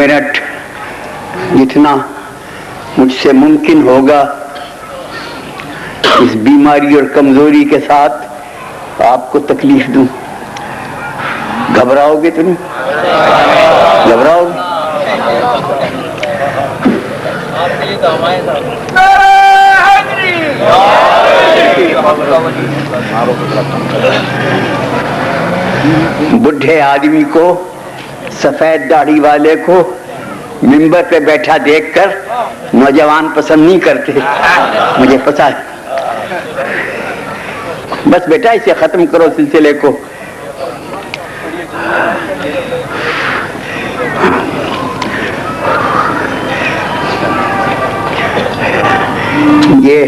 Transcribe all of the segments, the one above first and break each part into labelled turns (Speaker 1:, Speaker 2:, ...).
Speaker 1: Minute جتنا مجھ سے ممکن ہوگا اس بیماری اور کمزوری کے ساتھ آپ کو تکلیف دوں. گھبراؤ گے تو نہیں؟ گھبراؤ گے؟ بڈھے آدمی کو، سفید داڑھی والے کو ممبر پہ بیٹھا دیکھ کر نوجوان پسند نہیں کرتے، مجھے پتا ہے. بس بیٹا اسے ختم کرو سلسلے کو. یہ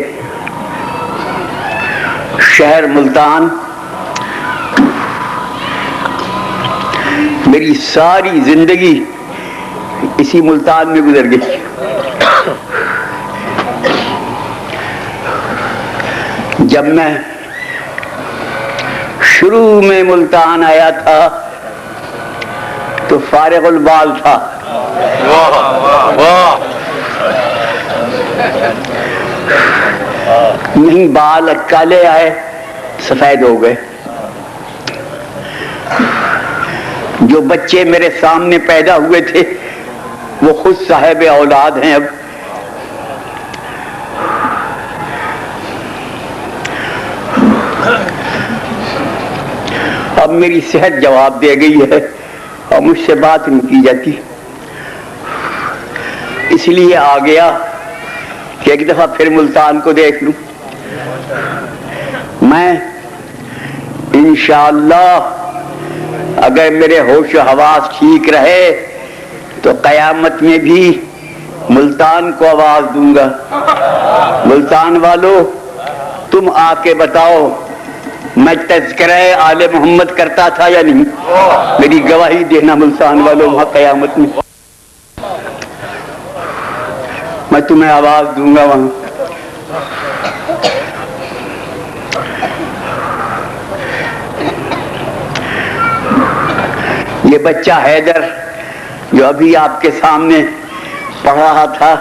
Speaker 1: شہر ملتان میری ساری زندگی اسی ملتان میں گزر گئی. جب میں شروع میں ملتان آیا تھا تو فارغ البال تھا. نہیں بال کالے آئے، سفید ہو گئے. جو بچے میرے سامنے پیدا ہوئے تھے وہ خود صاحب اولاد ہیں. اب میری صحت جواب دے گئی ہے اور مجھ سے بات نہیں کی جاتی. اس لیے آ گیا کہ ایک دفعہ پھر ملتان کو دیکھ لوں. میں انشاءاللہ اگر میرے ہوش و حواس ٹھیک رہے تو قیامت میں بھی ملتان کو آواز دوں گا. ملتان والو تم آ کے بتاؤ میں تذکرہ آل محمد کرتا تھا یا نہیں. میری گواہی دینا ملتان والو وہاں قیامت میں. میں تمہیں آواز دوں گا وہاں. یہ بچہ حیدر جو ابھی آپ کے سامنے پڑھ رہا تھا،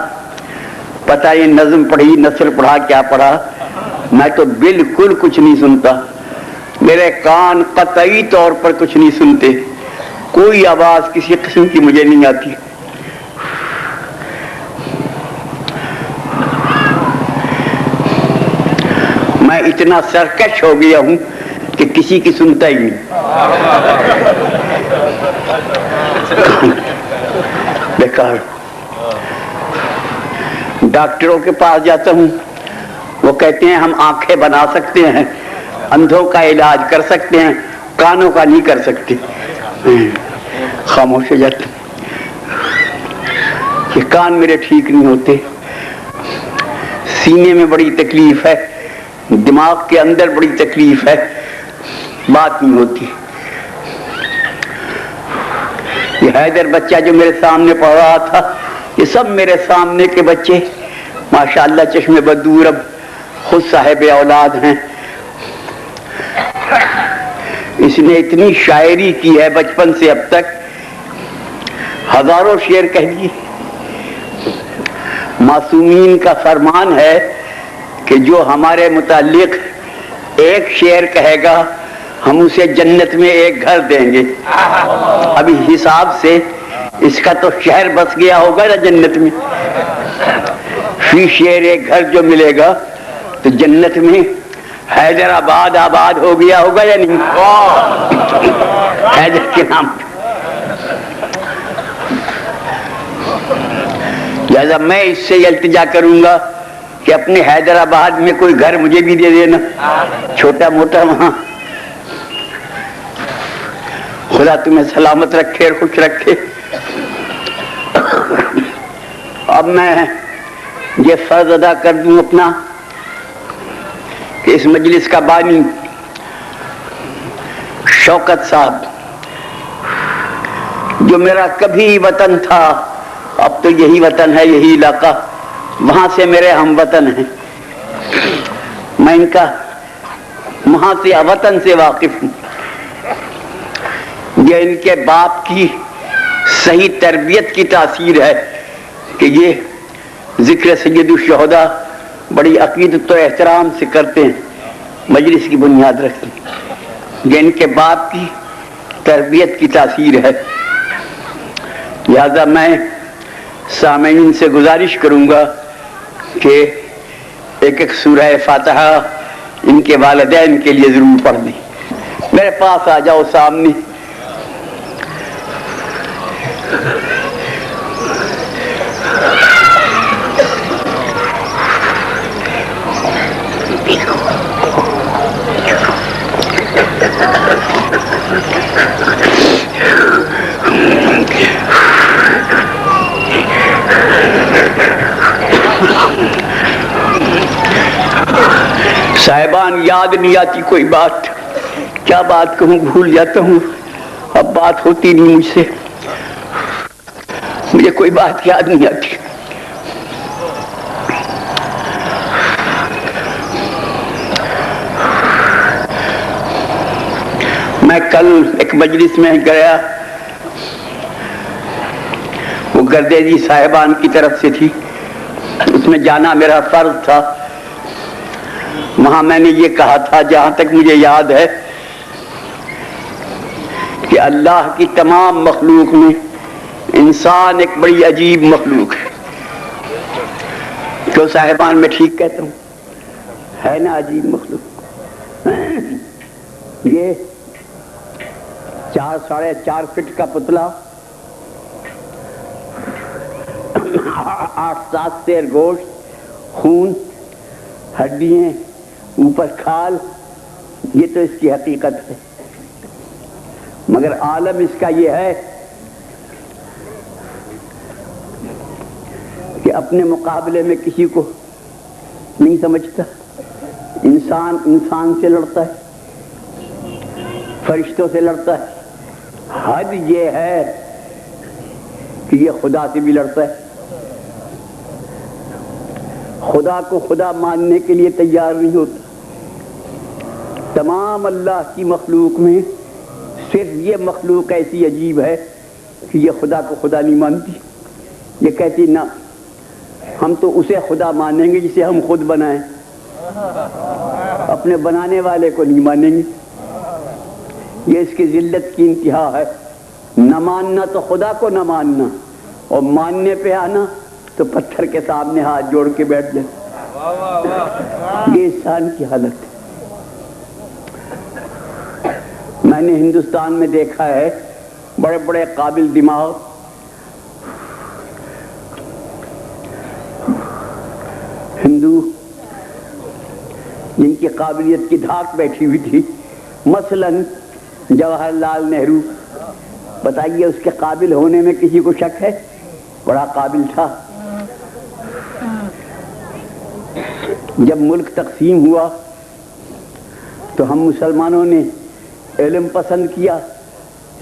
Speaker 1: پتہ یہ نظم پڑھی، نثر پڑھا، کیا پڑھا، میں تو بالکل کچھ نہیں سنتا. میرے کان قطعی طور پر کچھ نہیں سنتے. کوئی آواز کسی قسم کی مجھے نہیں آتی. میں اتنا سرکش ہو گیا ہوں کہ کسی کی سنتا ہی نہیں. بیکار. ڈاکٹروں کے پاس جاتا ہوں، وہ کہتے ہیں ہم آنکھیں بنا سکتے ہیں، اندھوں کا علاج کر سکتے ہیں، کانوں کا نہیں کر سکتے. خاموش ہو جاتے. یہ کان میرے ٹھیک نہیں ہوتے. سینے میں بڑی تکلیف ہے، دماغ کے اندر بڑی تکلیف ہے، بات نہیں ہوتی. یہ حیدر بچہ جو میرے سامنے پڑھ رہا تھا، یہ سب میرے سامنے کے بچے ماشاءاللہ چشم بدور اب خود صاحب اولاد ہیں. اس نے اتنی شاعری کی ہے بچپن سے اب تک، ہزاروں شعر کہہ دیے. معصومین کا فرمان ہے کہ جو ہمارے متعلق ایک شعر کہے گا ہم اسے جنت میں ایک گھر دیں گے. ابھی حساب سے اس کا تو شہر بس گیا ہوگا نا جنت میں. فی شعر ایک گھر جو ملے گا تو جنت میں حیدرآباد آباد ہو گیا ہوگا یا نہیں؟ حیدر کے نام. لہذا میں اس سے التجا کروں گا کہ اپنے حیدرآباد میں کوئی گھر مجھے بھی دے دینا، چھوٹا موٹا وہاں. خدا تمہیں سلامت رکھے اور خوش رکھے. اب میں یہ فرض ادا کر دوں اپنا کہ اس مجلس کا بانی شوکت صاحب جو میرا کبھی وطن تھا، اب تو یہی وطن ہے، یہی علاقہ، وہاں سے میرے ہم وطن ہیں. میں ان کا وہاں سے وطن سے واقف ہوں. یہ ان کے باپ کی صحیح تربیت کی تاثیر ہے کہ یہ ذکر سید الشہداء بڑی عقیدت و احترام سے کرتے ہیں، مجلس کی بنیاد رکھتے ہیں، یہ ان کے باپ کی تربیت کی تاثیر ہے۔ لہذا میں سامعین سے گزارش کروں گا کہ ایک ایک سورہ فاتحہ ان کے والدین کے لیے ضرور پڑھ دیں۔ میرے پاس آ جاؤ سامنے۔ صاحبان یاد نہیں آتی کوئی بات، کیا بات کہوں بھول جاتا ہوں، اب بات ہوتی نہیں مجھ سے، مجھے کوئی بات یاد نہیں آتی۔ میں کل ایک مجلس میں گیا، وہ گردیزی صاحبان کی طرف سے تھی، اس میں جانا میرا فرض تھا۔ وہاں میں نے یہ کہا تھا، جہاں تک مجھے یاد ہے، کہ اللہ کی تمام مخلوق میں انسان ایک بڑی عجیب مخلوق ہے۔ تو صاحبان میں ٹھیک کہتا ہوں، ہے نا عجیب مخلوق؟ یہ 4 ساڑھے 4 فٹ کا پتلا، 8-7 سیر گوشت، خون، ہڈیاں، اوپر کھال، یہ تو اس کی حقیقت ہے۔ مگر عالم اس کا یہ ہے کہ اپنے مقابلے میں کسی کو نہیں سمجھتا، انسان انسان سے لڑتا ہے، فرشتوں سے لڑتا ہے، حد یہ ہے کہ یہ خدا سے بھی لڑتا ہے، خدا کو خدا ماننے کے لیے تیار نہیں ہوتا۔ تمام اللہ کی مخلوق میں صرف یہ مخلوق ایسی عجیب ہے کہ یہ خدا کو خدا نہیں مانتی، یہ کہتی نہ، ہم تو اسے خدا مانیں گے جسے ہم خود بنائیں، اپنے بنانے والے کو نہیں مانیں گے۔ یہ اس کی ذلت کی انتہا ہے، نہ ماننا تو خدا کو نہ ماننا، اور ماننے پہ آنا تو پتھر کے سامنے ہاتھ جوڑ کے بیٹھ جائے۔ یہ انسان کی حالت ہے۔ میں نے ہندوستان میں دیکھا ہے بڑے بڑے قابل دماغ ہندو جن کی قابلیت کی دھاک بیٹھی ہوئی تھی، مثلاً جواہر لال نہرو، بتائیے اس کے قابل ہونے میں کسی کو شک ہے؟ بڑا قابل تھا۔ جب ملک تقسیم ہوا تو ہم مسلمانوں نے علم پسند کیا،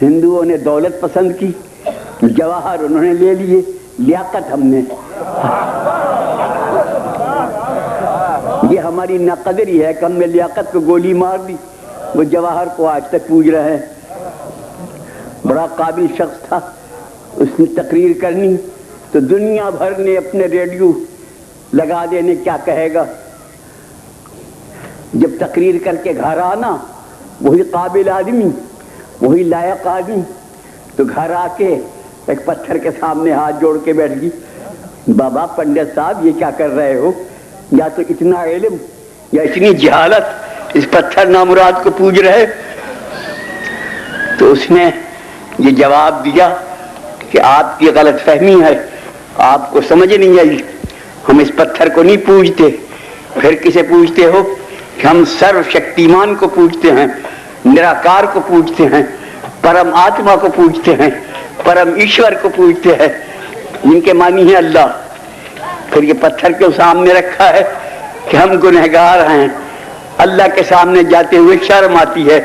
Speaker 1: ہندوؤں نے دولت پسند کی، جواہر انہوں نے لے لیے، لیاقت ہم نے۔ یہ ہماری ناقدری ہے کہ ہم نے لیاقت کو گولی مار دی، وہ جواہر کو آج تک پوج رہے ہیں۔ بڑا قابل شخص تھا، اس نے تقریر کرنی تو دنیا بھر نے اپنے ریڈیو لگا دینے، کیا کہے گا؟ جب تقریر کر کے گھر آنا، وہی قابل آدمی، وہی لائق آدمی، تو گھر آ کے ایک پتھر کے سامنے ہاتھ جوڑ کے بیٹھ گئی، بابا پنڈت صاحب یہ کیا کر رہے ہو؟ یا تو اتنا علم یا اتنی جہالت، اس پتھر نامراد کو پوج رہے۔ تو اس نے یہ جواب دیا کہ آپ کی غلط فہمی ہے، آپ کو سمجھ نہیں آئی، ہم اس پتھر کو نہیں پوجتے۔ پھر کسے پوجتے ہو؟ کہ ہم سرو شکتیمان کو پوجتے ہیں، نراکار کو پوجتے ہیں، پرم آتما کو پوجتے ہیں، پرم ایشور کو پوجتے ہیں، جن کے معنی ہے اللہ۔ پھر یہ پتھر کے سامنے رکھا ہے کہ ہم گنہگار ہیں، اللہ کے سامنے جاتے ہوئے شرم آتی ہے،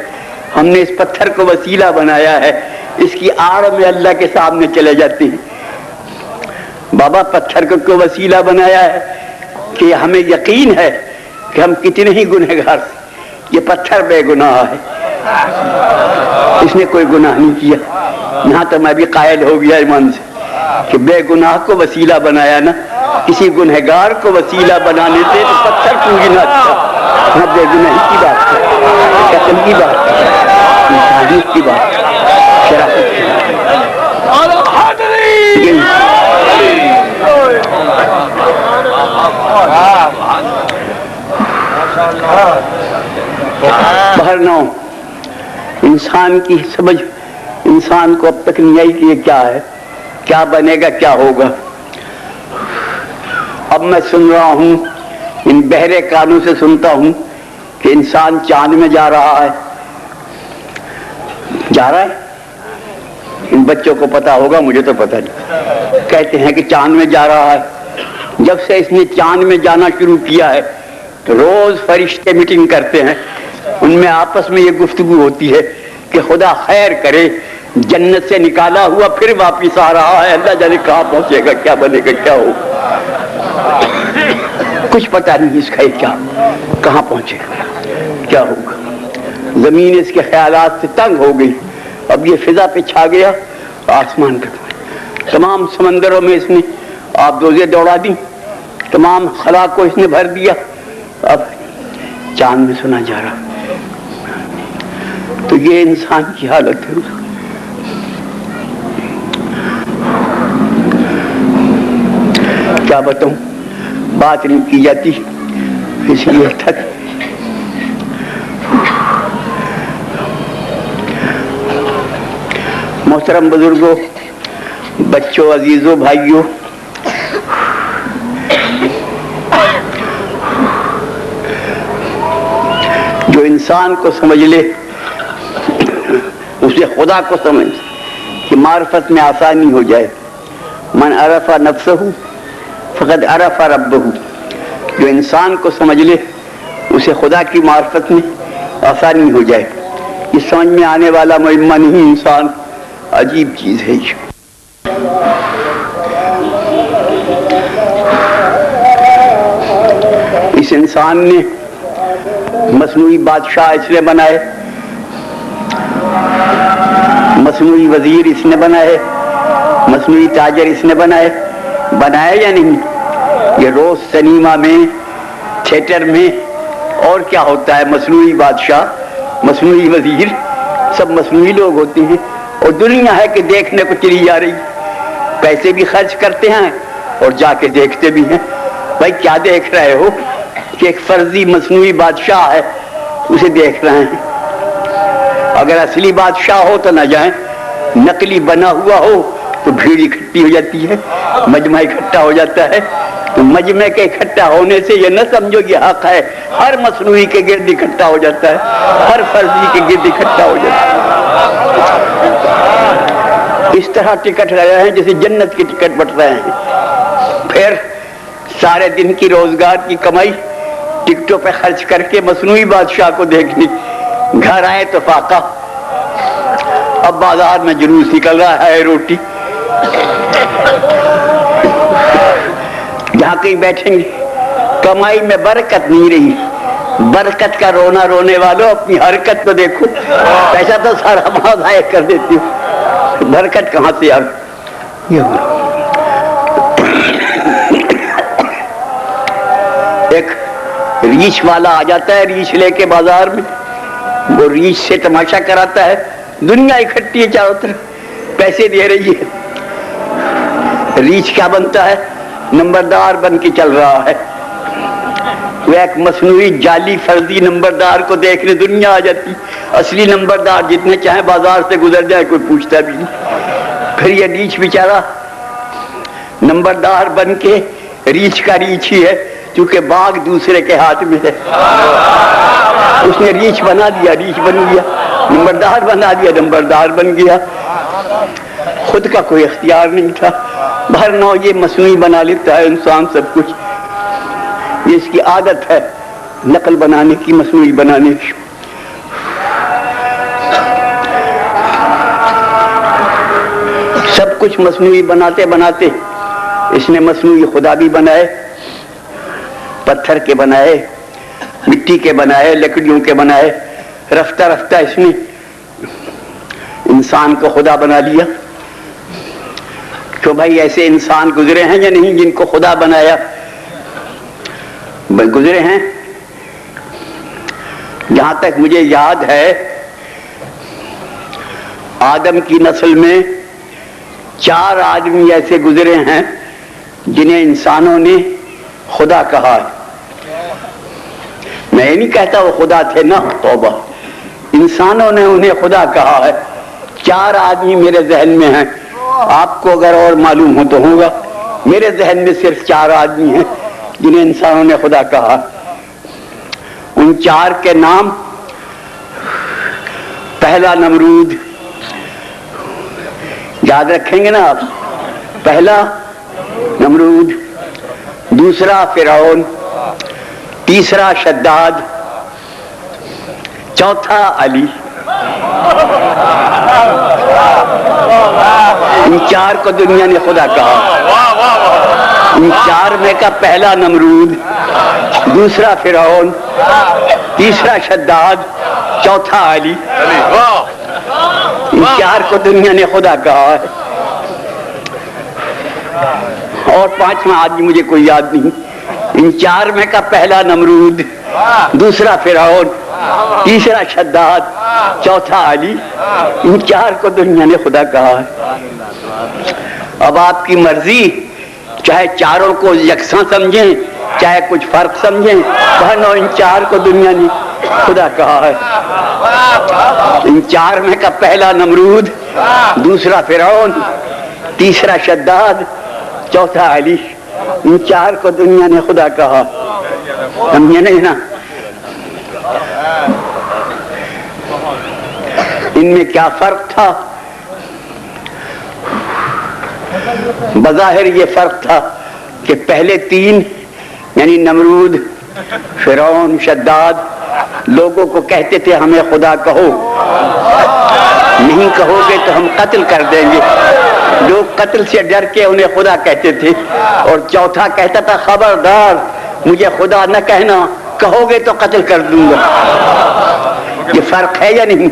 Speaker 1: ہم نے اس پتھر کو وسیلہ بنایا ہے، اس کی آڑ میں اللہ کے سامنے چلے جاتے ہیں۔ بابا پتھر کو کیوں وسیلہ بنایا ہے؟ کہ ہمیں یقین ہے کہ ہم کتنے ہی گنہگار ہیں، یہ پتھر بے گناہ ہے، اس نے کوئی گناہ نہیں کیا، یہاں تو میں بھی قائل ہو گیا ایمان سے کہ بے گناہ کو وسیلہ بنایا نا، کسی گنہگار کو وسیلہ بنانے سے تو پتھر پوری نہ اچھا، بے گناہی کی بات ہے، قتل کی بات ہے، انسانیت کی بات ہے، شرافت کی بات بہر نو انسان کی سمجھ انسان کو اب تک نہیں آئی کہ یہ کیا ہے، کیا بنے گا، کیا ہوگا۔ اب میں سن رہا ہوں، ان بہرے کانوں سے سنتا ہوں کہ انسان چاند میں جا رہا ہے، جا رہا ہے۔ ان بچوں کو پتا ہوگا، مجھے تو پتا نہیں۔ کہتے ہیں کہ چاند میں جا رہا ہے۔ جب سے اس نے چاند میں جانا شروع کیا ہے تو روز فرشتے میٹنگ کرتے ہیں، ان میں آپس میں یہ گفتگو ہوتی ہے کہ خدا خیر کرے، جنت سے نکالا ہوا پھر واپس آ رہا ہے، اللہ جانے کہاں پہنچے گا، کیا بنے گا، کیا ہوگا، کچھ پتا نہیں اس کا کیا کہاں پہنچے گا، کیا ہوگا۔ زمین اس کے خیالات سے تنگ ہو گئی، اب یہ فضا پہ چھا گیا، آسمان کا تمام سمندروں میں اس نے آپ دوزے دوڑا دی، تمام خلا کو اس نے بھر دیا، اب چاند میں سنا جا رہا۔ تو یہ انسان کی حالت ہے۔ کیا بتاؤں، بات نہیں کی جاتی، اس لیے تک محترم بزرگوں، بچوں، عزیزوں، بھائیوں، جو انسان کو سمجھ لے، اسے خدا کو سمجھ کہ معرفت میں آسانی ہو جائے۔ من عرف نفسہ فقد عرف ربہ، جو انسان کو سمجھ لے اسے خدا کی معرفت میں آسانی ہو جائے۔ یہ سمجھ میں آنے والا معمہ نہیں، انسان عجیب چیز ہے۔ اس انسان نے مصنوعی بادشاہ اس نے بنائے، مصنوعی وزیر اس نے بنائے، مصنوعی تاجر اس نے بنائے یا نہیں؟ یہ روز سنیما میں، تھیٹر میں اور کیا ہوتا ہے، مصنوعی بادشاہ، مصنوعی وزیر، سب مصنوعی لوگ ہوتے ہیں، اور دنیا ہے کہ دیکھنے کو چلی جا رہی، پیسے بھی خرچ کرتے ہیں اور جا کے دیکھتے بھی ہیں۔ بھائی کیا دیکھ رہے ہو کہ ایک فرضی مصنوعی بادشاہ ہے، اسے دیکھ رہے ہیں۔ اگر اصلی بادشاہ ہو تو نہ جائیں، نقلی بنا ہوا ہو تو بھیڑ اکٹھی ہو جاتی ہے، مجمع اکٹھا ہو جاتا ہے۔ تو مجمع کے اکٹھا ہونے سے یہ نہ سمجھو یہ حق ہے، ہر مصنوعی کے گرد اکٹھا ہو جاتا ہے، ہر فرضی کے گرد اکٹھا ہو جاتا ہے۔ اس طرح ٹکٹ رہے ہیں جیسے جنت کے ٹکٹ بٹ رہے ہیں۔ پھر سارے دن کی روزگار کی کمائی ٹکٹوں پہ خرچ کر کے مصنوعی بادشاہ کو دیکھنے، گھر آئے تو فاقہ، اب بازار میں جلوس نکل رہا ہے روٹی، جہاں کہیں بیٹھیں گے کمائی میں برکت نہیں رہی۔ برکت کا رونا رونے والوں اپنی حرکت کو دیکھو، پیسہ تو سارا وہاں ضائع کر دیتی ہوں، برکت کہاں سے آ گئی؟ ایک ریچھ والا آ جاتا ہے ریچھ لے کے بازار میں، وہ ریچھ سے تماشا کراتا ہے، دنیا اکٹھی ہے چاروں طرف، پیسے دے رہی ہے۔ ریچھ کیا بنتا ہے؟ نمبردار بن کے چل رہا ہے۔ وہ ایک مصنوعی جعلی فرضی نمبردار کو دیکھنے دنیا آ جاتی، اصلی نمبردار جتنے چاہیں بازار سے گزر جائے کوئی پوچھتا بھی نہیں۔ پھر یہ ریچھ بیچارہ نمبردار بن کے، ریچھ کا ریچھ ہی ہے کیونکہ باغ دوسرے کے ہاتھ میں ہے، اس نے ریچھ بنا دیا، ریچھ بن گیا، نمبردار بنا دیا، نمبردار بن گیا، خود کا کوئی اختیار نہیں تھا۔ بہر نو یہ مصنوعی بنا لیتا ہے انسان سب کچھ، یہ اس کی عادت ہے نقل بنانے کی، مصنوعی بنانے کی۔ سب کچھ مصنوعی بناتے بناتے اس نے مصنوعی خدا بھی بنائے، پتھر کے بنائے، مٹی کے بنائے، لکڑیوں کے بنائے۔ رفتہ رفتہ اس نے انسان کو خدا بنا لیا. تو بھائی ایسے انسان گزرے ہیں یا نہیں جن کو خدا بنایا؟ بھائی گزرے ہیں. جہاں تک مجھے یاد ہے آدم کی نسل میں 4 آدمی ایسے گزرے ہیں جنہیں انسانوں نے خدا کہا ہے. میں یہ نہیں کہتا وہ خدا تھے نا، توبہ، انسانوں نے انہیں خدا کہا ہے. 4 آدمی میرے ذہن میں ہیں، آپ کو اگر اور معلوم ہو تو ہوگا. میرے ذہن میں صرف 4 آدمی ہیں جنہیں انسانوں نے خدا کہا. ان 4 کے نام: پہلا نمرود، یاد رکھیں گے نا آپ، پہلا نمرود، دوسرا فرعون، تیسرا شداد، چوتھا علی. ان 4 کو دنیا نے خدا کہا. ان 4 میں کا پہلا نمرود، دوسرا فرعون، تیسرا شداد، چوتھا علی. ان 4 کو دنیا نے خدا کہا ہے. اور 5واں آدمی مجھے کوئی یاد نہیں. ان 4 میں کا پہلا نمرود، دوسرا فرعون، تیسرا شداد، چوتھا علی. ان 4 کو دنیا نے خدا کہا ہے. اب آپ کی مرضی، چاہے 4 کو یکساں سمجھیں چاہے کچھ فرق سمجھیں، بہنوں ان 4 کو دنیا نے خدا کہا ہے. ان 4 میں کا پہلا نمرود، دوسرا فرعون، تیسرا شداد، چوتھا علی. ان 4 کو دنیا نے خدا کہا. سمجھے نہیں نا؟ ان میں کیا فرق تھا؟ بظاہر یہ فرق تھا کہ پہلے 3 یعنی نمرود، فرعون، شداد، لوگوں کو کہتے تھے ہمیں خدا کہو، نہیں کہو گے تو ہم قتل کر دیں گے. لوگ قتل سے ڈر کے انہیں خدا کہتے تھے. اور چوتھا کہتا تھا خبردار مجھے خدا نہ کہنا، کہو گے تو قتل کر دوں گا. یہ فرق ہے یا نہیں؟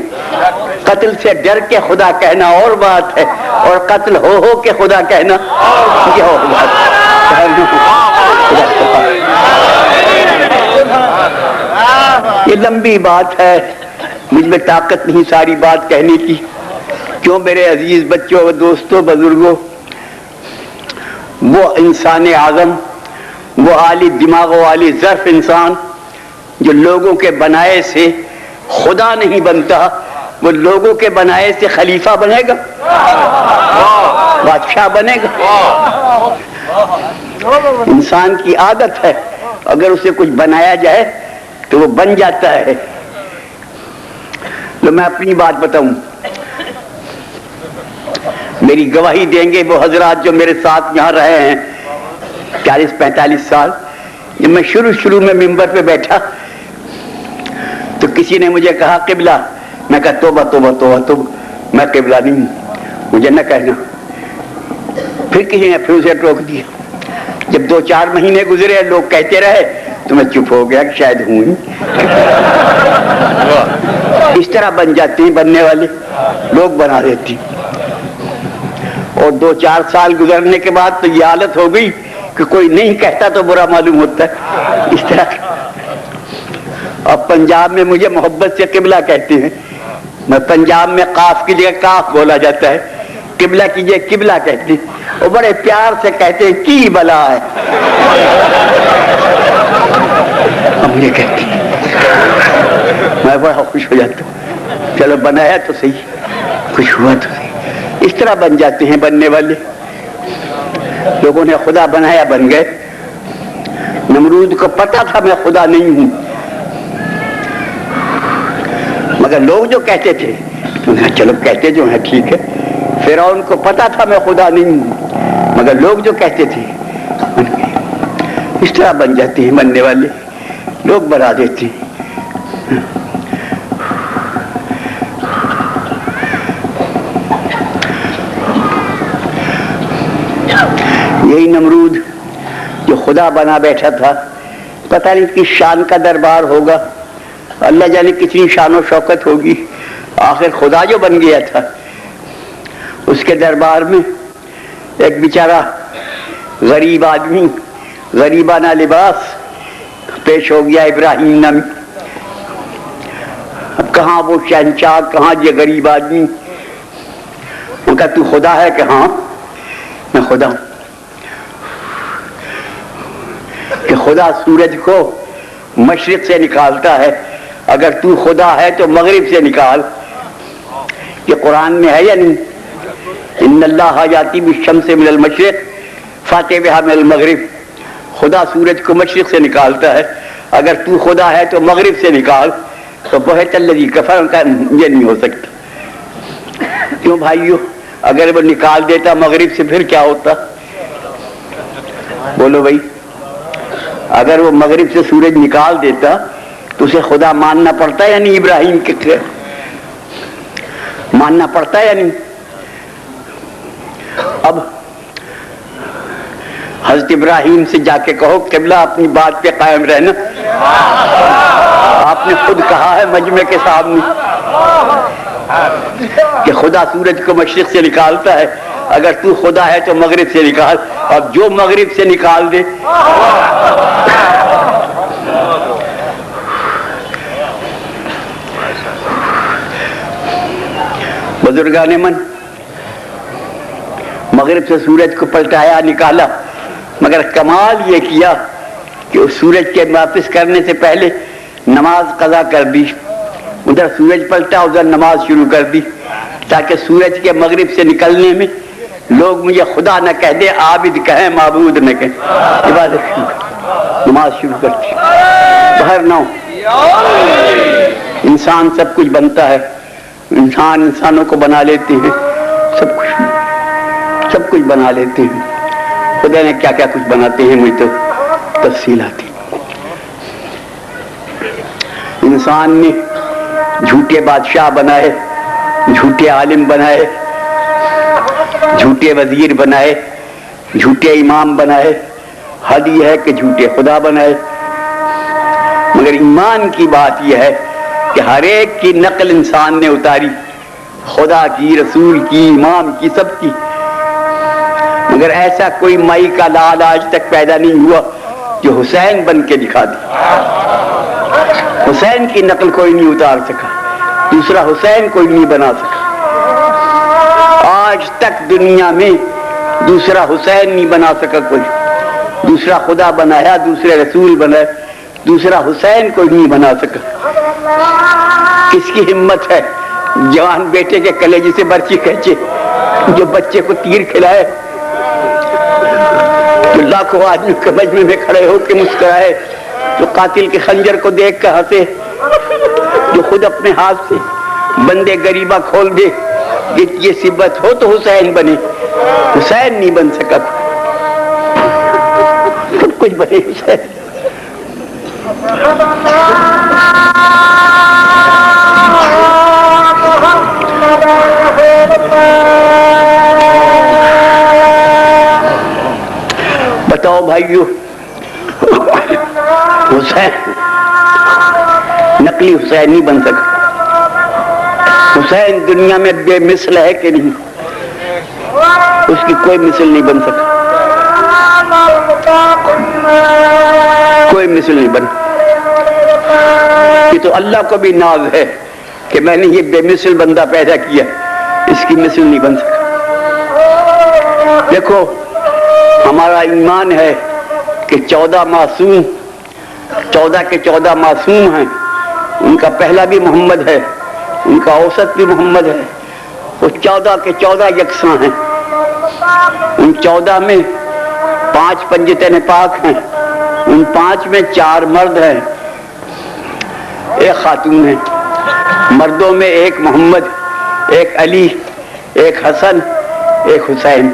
Speaker 1: قتل سے ڈر کے خدا کہنا اور بات ہے، اور قتل ہو کے خدا کہنا یہ اور بات ہے. یہ لمبی بات ہے، مجھ میں طاقت نہیں ساری بات کہنے کی. کیوں میرے عزیز بچوں، دوستوں، بزرگوں، وہ انسان اعظم، وہ عالی دماغ و عالی ظرف انسان جو لوگوں کے بنائے سے خدا نہیں بنتا، وہ لوگوں کے بنائے سے خلیفہ بنے گا، بادشاہ بنے گا. انسان کی عادت ہے اگر اسے کچھ بنایا جائے تو وہ بن جاتا ہے. تو میں اپنی بات بتاؤں، میری گواہی دیں گے وہ حضرات جو میرے ساتھ یہاں رہے ہیں 40-45 سال. جب میں شروع میں ممبر پہ بیٹھا تو کسی نے مجھے کہا قبلہ. میں کہا توبہ توبہ توبہ توبہ، میں قبلہ نہیں ہوں، مجھے نہ کہنا. پھر کسی نے پھر اسے ٹوک دیا. جب 2-4 مہینے گزرے لوگ کہتے رہے تو میں چپ ہو گیا کہ شاید ہوں ہی. اس طرح بن جاتے ہیں بننے والے، لوگ بنا دیتے. اور 2-4 سال گزرنے کے بعد تو یہ حالت ہو گئی کہ کوئی نہیں کہتا تو برا معلوم ہوتا ہے. اس طرح اب پنجاب میں مجھے محبت سے قبلہ کہتے ہیں. میں پنجاب میں قاف کی جگہ کاف بولا جاتا ہے، قبلہ کی جگہ قبلہ کہتے ہیں. وہ بڑے پیار سے کہتے ہیں کی بلا ہے، مجھے کہتے ہیں. میں بڑا خوش ہو جاتا ہوں. چلو بنایا تو صحیح، خوش ہوا تو صحیح. اس طرح بن جاتے ہیں بننے والے. لوگوں نے خدا بنایا، بن گئے. نمرود کو پتا تھا میں خدا نہیں ہوں، مگر لوگ جو کہتے تھے چلو کہتے جو ہیں ٹھیک ہے. فرعون کو پتا تھا میں خدا نہیں ہوں، مگر لوگ جو کہتے تھے بن گئے. اس طرح بن جاتے ہیں بننے والے، لوگ بنا دیتے ہیں. یہی نمرود جو خدا بنا بیٹھا تھا، پتہ نہیں کس شان کا دربار ہوگا، اللہ جانے کتنی شان و شوکت ہوگی. آخر خدا جو بن گیا تھا اس کے دربار میں ایک بیچارہ غریب آدمی غریبانہ لباس پیش ہو گیا ابراہیم نامی. اب کہاں وہ شہنشاہ، کہاں یہ غریب آدمی؟ ان کا تو خدا ہے کہ ہاں میں خدا ہوں. کہ خدا سورج کو مشرق سے نکالتا ہے، اگر تو خدا ہے تو مغرب سے نکال. یہ قرآن میں ہے یا نہیں؟ ان اللہ یاتی بالشمس من المشرق فاتی بہا من المغرب. خدا سورج کو مشرق سے نکالتا ہے، اگر تو خدا ہے تو مغرب سے نکال. تو بہت الذی کفر کا یہ نہیں ہو سکتا. کیوں بھائیو؟ اگر وہ نکال دیتا مغرب سے پھر کیا ہوتا؟ بولو بھائی. اگر وہ مغرب سے سورج نکال دیتا تو اسے خدا ماننا پڑتا یا نہیں؟ ابراہیم کے ماننا پڑتا یا نہیں؟ اب حضرت ابراہیم سے جا کے کہو قبلہ اپنی بات پہ قائم رہنا. آپ نے خود کہا ہے مجمع کے سامنے کہ خدا سورج کو مشرق سے نکالتا ہے، اگر تو خدا ہے تو مغرب سے نکال. اب جو مغرب سے نکال دے بزرگان من مغرب سے سورج کو پلٹایا نکالا، مگر کمال یہ کیا کہ اس سورج کے واپس کرنے سے پہلے نماز قضا کر دی. ادھر سورج پلٹا ادھر نماز شروع کر دی، تاکہ سورج کے مغرب سے نکلنے میں لوگ مجھے خدا نہ کہہ دے، عابد کہیں معبود نہ کہیں. عبادت نماز شروع کر دی. باہر نہ ہو. انسان سب کچھ بنتا ہے، انسان انسانوں کو بنا لیتے ہیں، سب کچھ بنا لیتے ہیں. خدا نے کیا کیا کچھ بناتے ہیں مجھے تو تفصیل آتی. انسان نے جھوٹے بادشاہ بنائے، جھوٹے عالم بنائے، جھوٹے وزیر بنائے، جھوٹے امام بنائے. حد یہ ہے کہ جھوٹے خدا بنائے. مگر ایمان کی بات یہ ہے کہ ہر ایک کی نقل انسان نے اتاری، خدا کی، رسول کی، امام کی، سب کی. مگر ایسا کوئی مائی کا لال آج تک پیدا نہیں ہوا جو حسین بن کے دکھا دے. حسین کی نقل کوئی نہیں اتار سکا، دوسرا حسین کوئی نہیں بنا سکا. آج تک دنیا میں دوسرا حسین نہیں بنا سکا کوئی. دوسرا خدا بنایا، دوسرے رسول بنائے، دوسرا حسین کوئی نہیں بنا سکا. کس کی ہمت ہے جوان بیٹے کے کلیجے سے برچی کھینچے، جو بچے کو تیر کھلائے، جو لاکھوں آدمی کے مجمع میں کھڑے ہو کے مسکرائے، جو قاتل کے خنجر کو دیکھ کر ہنسے، جو خود اپنے ہاتھ سے بندے غریبہ کھول دے. یہ صفت ہو تو حسین بنے. حسین نہیں بن سکا، سب کچھ بنے حسین. بتاؤ بھائیو، حسین نقلی حسین نہیں بن سکا. حسین دنیا میں بے مثل ہے کہ نہیں؟ اس کی کوئی مثل نہیں بن سکا، کوئی مثل نہیں بن. یہ تو اللہ کو بھی ناز ہے کہ میں نے یہ بے مثل بندہ پیدا کیا، اس کی مثل نہیں بن سکا. دیکھو ہمارا ایمان ہے کہ 14 معصوم، 14 کے 14 معصوم ہیں. ان کا پہلا بھی محمد ہے، ان کا اوسط بھی محمد ہے. وہ 14 کے 14 یکساں ہیں. ان 14 میں 5 پنجتن پاک ہیں، ان 5 میں 4 مرد ہیں، 1 خاتون ہے. مردوں میں 1 محمد، 1 علی، 1 حسن، 1 حسین.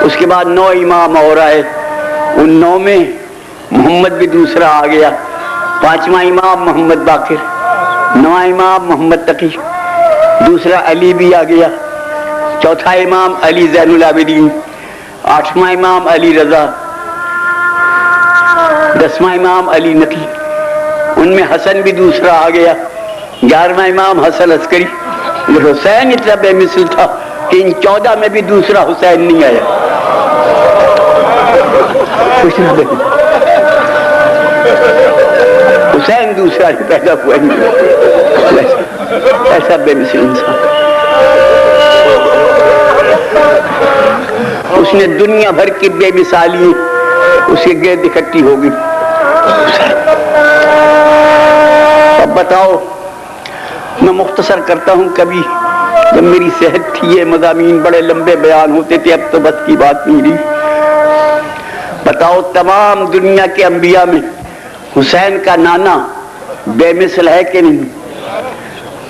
Speaker 1: اس کے بعد 9 امام اور آئے. ان 9 میں محمد بھی دوسرا آ گیا. 5واں امام محمد باقر، 9واں امام محمد تقی، دوسرا علی بھی آ گیا. 4تھا امام علی زین العابدین، 8واں امام علی رضا، 10واں امام علی نقی. ان میں حسن بھی دوسرا آ گیا. 11واں امام حسن عسکری. حسین اتنا بے مثل تھا کہ ان 14 میں بھی دوسرا حسین نہیں آیا. کچھ نہ دیکھ حسین دوسرا ہی پیدا ہوا نہیں. ایسا بے مثل انسان. اس نے دنیا بھر کی بے مثالی اس کے گرد اکٹھی ہوگی. اب بتاؤ, میں مختصر کرتا ہوں. کبھی جب میری صحت تھی یہ مضامین بڑے لمبے بیان ہوتے تھے, اب تو بس کی بات نہیں رہی. بتاؤ تمام دنیا کے انبیاء میں حسین کا نانا بے مثل ہے کہ نہیں؟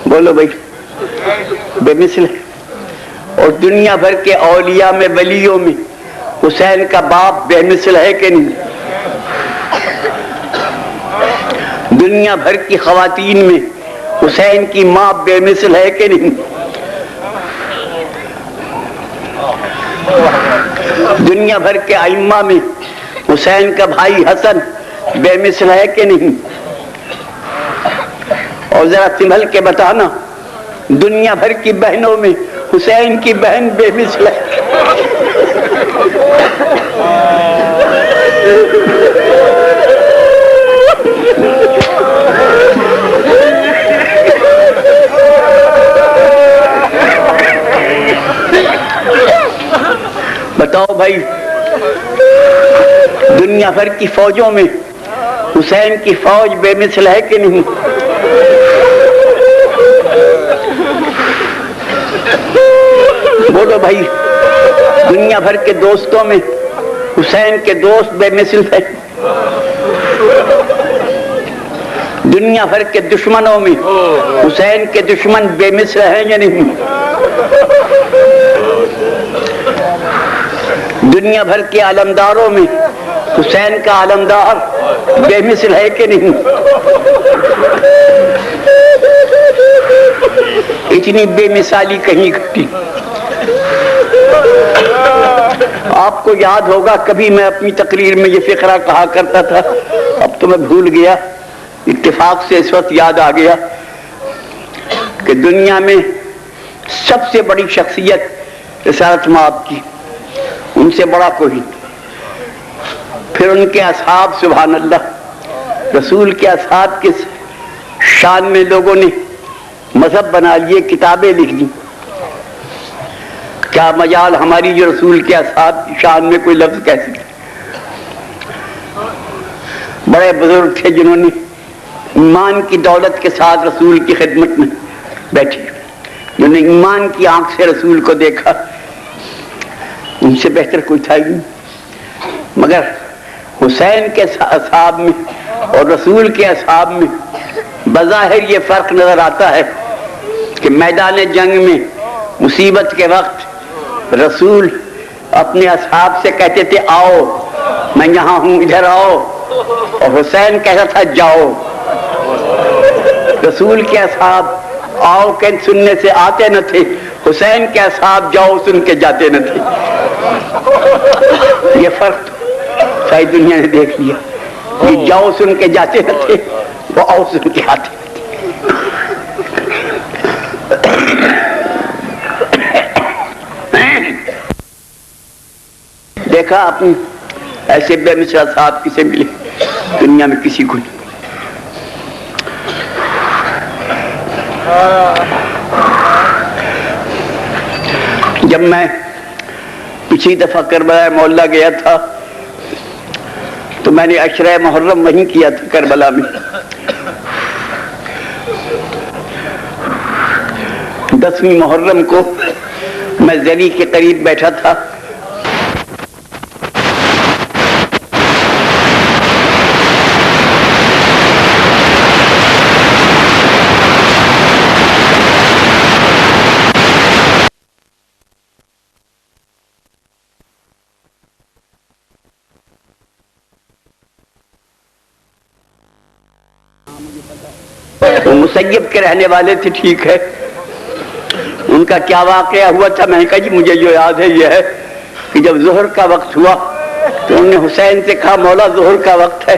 Speaker 1: بولو بھائی, بے مثل ہے. اور دنیا بھر کے اولیاء میں ولیوں میں حسین کا باپ بے مثل ہے کہ نہیں؟ دنیا بھر کی خواتین میں حسین کی ماں بے مثل ہے کہ نہیں؟ دنیا بھر کے ائمہ میں حسین کا بھائی حسن بے مثل ہے کہ نہیں؟ اور ذرا سنبھل کے بتانا, دنیا بھر کی بہنوں میں حسین کی بہن بے مثل ہے. بتاؤ بھائی, دنیا بھر کی فوجوں میں حسین کی فوج بے مثل ہے کہ نہیں؟ بولو بھائی, دنیا بھر کے دوستوں میں حسین کے دوست بے مثل ہے. دنیا بھر کے دشمنوں میں حسین کے دشمن بے مثل ہیں یا نہیں؟ دنیا بھر کے علمداروں میں حسین کا علمدار بے مثل ہے کہ نہیں؟ اتنی بے مثالی کہیں گھٹی. آپ کو یاد ہوگا کبھی میں اپنی تقریر میں یہ فقرہ کہا کرتا تھا, اب تو میں بھول گیا, اتفاق سے اس وقت یاد آ گیا کہ دنیا میں سب سے بڑی شخصیت رسالت مآب کی, ان سے بڑا کوئی. پھر ان کے اصحاب, سبحان اللہ, رسول کے اصحاب کے شان میں لوگوں نے مذہب بنا لیے, کتابیں لکھ دی. کیا مجال ہماری جو رسول کے اصحاب کی شان میں کوئی لفظ کہہ سکے. بڑے بزرگ تھے جنہوں نے ایمان کی دولت کے ساتھ رسول کی خدمت میں بیٹھے, جنہوں نے ایمان کی آنکھ سے رسول کو دیکھا. ان سے بہتر کوئی تھا ہی نہیں. مگر حسین کے اصحاب میں اور رسول کے اصحاب میں بظاہر یہ فرق نظر آتا ہے کہ میدان جنگ میں مصیبت کے وقت رسول اپنے اصحاب سے کہتے تھے آؤ, میں یہاں ہوں, ادھر آؤ, اور حسین کہتا تھا جاؤ. رسول کے اصحاب آؤ کہ سننے سے آتے نہ تھے, حسین کے اصحاب جاؤ سن کے جاتے نہ تھے. یہ فرق ساری دنیا نے دیکھ لیا. یہ جاؤ سن کے جاتے نہ تھے, وہ آؤ سن کے آتے نہ تھے. دیکھا آپ نے ایسے بے مثل صاحب کسے ملے دنیا میں؟ کسی کو نہیں. جب میں پچھلی دفعہ کربلا مولا گیا تھا تو میں نے عشرہ محرم وہیں کیا تھا کربلا میں. 10ویں محرم کو میں زری کے قریب بیٹھا تھا. وہ مسیب کے رہنے والے تھے, ٹھیک ہے, ان کا کیا واقعہ ہوا تھا میں نے کہا جی مجھے جو یاد ہے یہ ہے کہ جب ظہر کا وقت ہوا تو انہوں نے حسین سے کہا مولا ظہر کا وقت ہے.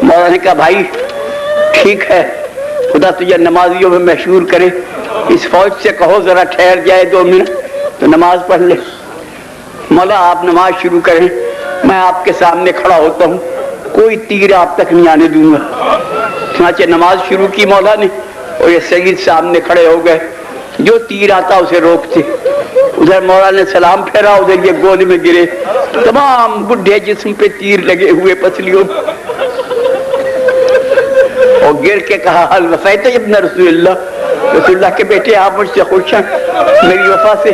Speaker 1: مولا نے کہا بھائی ٹھیک ہے, خدا تجھے نمازیوں میں مشہور کرے, اس فوج سے کہو ذرا ٹھہر جائے 2 منٹ تو نماز پڑھ لے. مولا آپ نماز شروع کریں، میں آپ کے سامنے کھڑا ہوتا ہوں، کوئی تیر آپ تک نہیں آنے دوں گا. چنانچہ نماز شروع کی مولا نے، اور یہ سید سامنے کھڑے ہو گئے، جو تیر آتا اسے روکتے. ادھر مولا نے سلام پھیرا، ادھر یہ گود میں گرے، تمام بڈھے جسم پہ تیر لگے ہوئے پسلیوں، اور گر کے کہا حل وفیت ابن رسول اللہ، رسول اللہ کے بیٹے آپ مجھ سے خوش ہیں میری وفا سے؟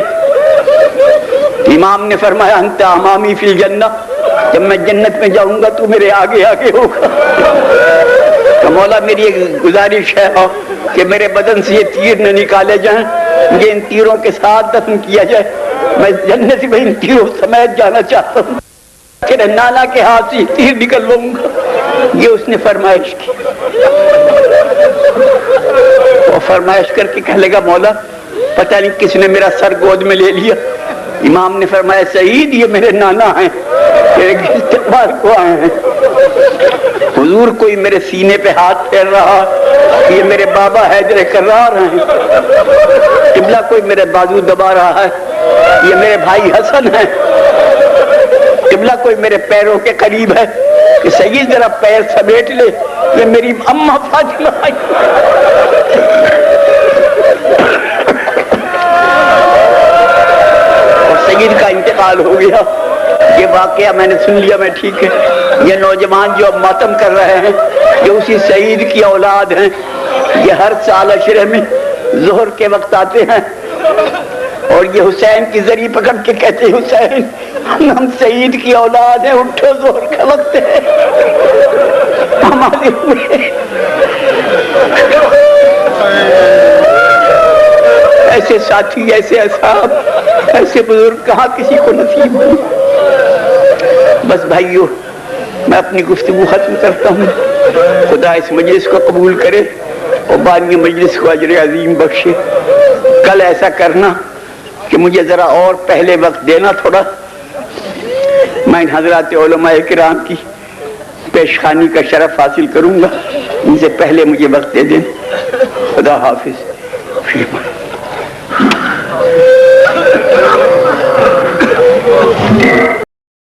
Speaker 1: امام نے فرمایا انت امامی فی الجنہ، جب میں جنت میں جاؤں گا تو میرے آگے آگے ہوگا. تو مولا میری ایک گزارش ہے کہ میرے بدن سے یہ تیر نہ نکالے جائیں، مجھے ان تیروں کے ساتھ دفن کیا جائے، میں جنت میں ان تیروں سمیت جانا چاہتا ہوں، تیرے نانا کے ہاتھ سے تیر نکلواؤں گا. یہ اس نے فرمائش کی. وہ فرمائش کر کے کہنے لگا مولا پتہ نہیں کس نے میرا سر گود میں لے لیا. امام نے فرمایا سعید یہ میرے نانا ہیں، تیرے استقبال کو آئے ہیں. حضور کوئی میرے سینے پہ ہاتھ پھیر رہا، یہ میرے بابا حیدر کرار ہیں. قبلہ کوئی میرے بازو دبا رہا ہے، یہ میرے بھائی حسن ہیں. قبلہ کوئی میرے پیروں کے قریب ہے کہ سید ذرا پیر سمیٹ لے، یہ میری اماں فاطمہ ہے. اور سید کا انتقال ہو گیا. یہ واقعہ میں نے سن لیا، میں ٹھیک ہے. یہ نوجوان جو اب ماتم کر رہے ہیں یہ اسی سعید کی اولاد ہیں. یہ ہر سال عشرے میں ظہر کے وقت آتے ہیں اور یہ حسین کی زری پکڑ کے کہتے ہیں حسین ہم سعید کی اولاد ہیں، اٹھو ظہر کا وقت ہے ہمارے ہوئے. ایسے ساتھی، ایسے اصحاب، ایسے بزرگ کہاں کسی کو نصیب ہو. بس بھائیو میں اپنی گفتگو ختم کرتا ہوں. خدا اس مجلس کو قبول کرے اور بانی مجلس کو اجر عظیم بخشے. کل ایسا کرنا کہ مجھے ذرا اور پہلے وقت دینا تھوڑا، میں ان حضرات علماء کرام کی پیشخانی کا شرف حاصل کروں گا. ان سے پہلے مجھے وقت دے دیں. خدا حافظ.